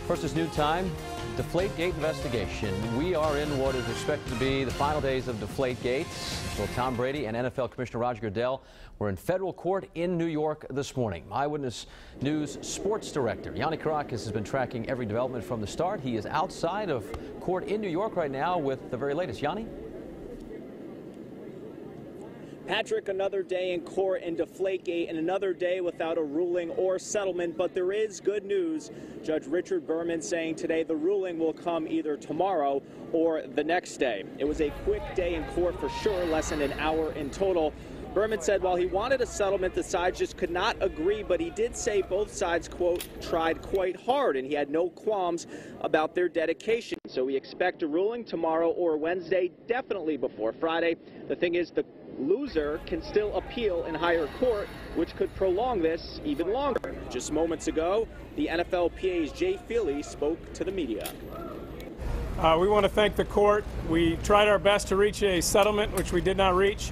First is noon time. Deflategate investigation. We are in what is expected to be the final days of Deflategate. So Tom Brady and NFL Commissioner Roger Goodell were in federal court in New York this morning. Eyewitness News sports director Yanni Caracas has been tracking every development from the start. He is outside of court in New York right now with the very latest. Yanni? Patrick, another day in court in Deflategate and another day without a ruling or settlement, but there is good news. Judge Richard Berman saying today the ruling will come either tomorrow or the next day. It was a quick day in court for sure, less than an hour in total. Berman said while he wanted a settlement, the sides just could not agree, but he did say both sides, quote, tried quite hard, and he had no qualms about their dedication. So we expect a ruling tomorrow or Wednesday, definitely before Friday. The thing is, the loser can still appeal in higher court, which could prolong this even longer. Just moments ago, the NFLPA's Jay Feely spoke to the media. We want to thank the court. We tried our best to reach a settlement, which we did not reach.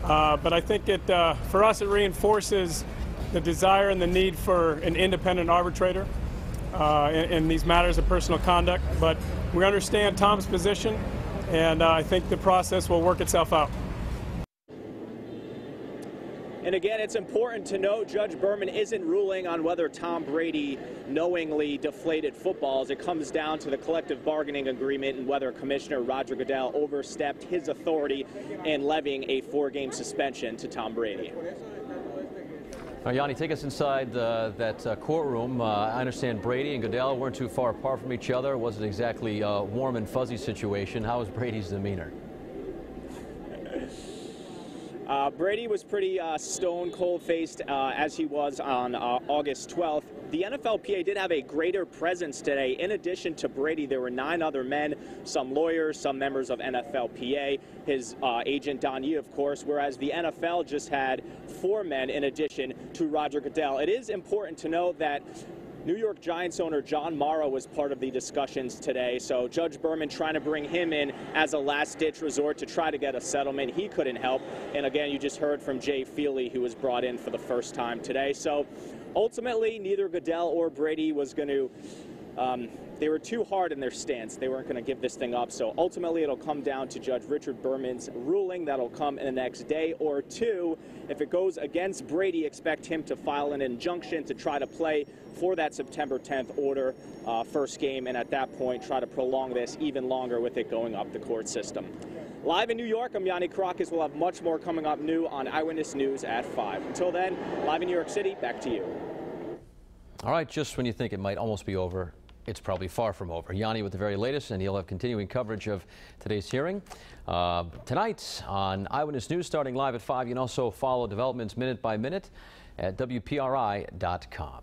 But I think for us, it reinforces the desire and the need for an independent arbitrator in these matters of personal conduct. But we understand Tom's position, and I think the process will work itself out. And again, it's important to note Judge Berman isn't ruling on whether Tom Brady knowingly deflated footballs. It comes down to the collective bargaining agreement and whether Commissioner Roger Goodell overstepped his authority in levying a 4-game suspension to Tom Brady. Yanni, take us inside that courtroom. I understand Brady and Goodell weren't too far apart from each other. It wasn't exactly a warm and fuzzy situation. How was Brady's demeanor? Brady was pretty stone cold faced as he was on August 12th. The NFLPA did have a greater presence today. In addition to Brady, there were 9 other men, some lawyers, some members of NFLPA, his agent Don Yee, of course, whereas the NFL just had 4 men in addition to Roger Goodell. It is important to note that New York Giants owner John Morrow was part of the discussions today, so Judge Berman trying to bring him in as a last-ditch resort to try to get a settlement. He couldn't help. And again, you just heard from Jay Feely, who was brought in for the first time today. So ultimately, neither Goodell or Brady was going to they were too hard in their stance. They weren't going to give this thing up. So ultimately, it'll come down to Judge Richard Berman's ruling. That'll come in the next day or two. If it goes against Brady, expect him to file an injunction to try to play for that September 10th order first game, and at that point, try to prolong this even longer with it going up the court system. Live in New York, I'm Yanni Caracas. We'll have much more coming up new on Eyewitness News at 5. Until then, live in New York City, back to you. All right, just when you think it might almost be over, it's probably far from over. Yanni with the very latest, and he'll have continuing coverage of today's hearing. Tonight on Eyewitness News, starting live at 5, you can also follow developments minute by minute at WPRI.com.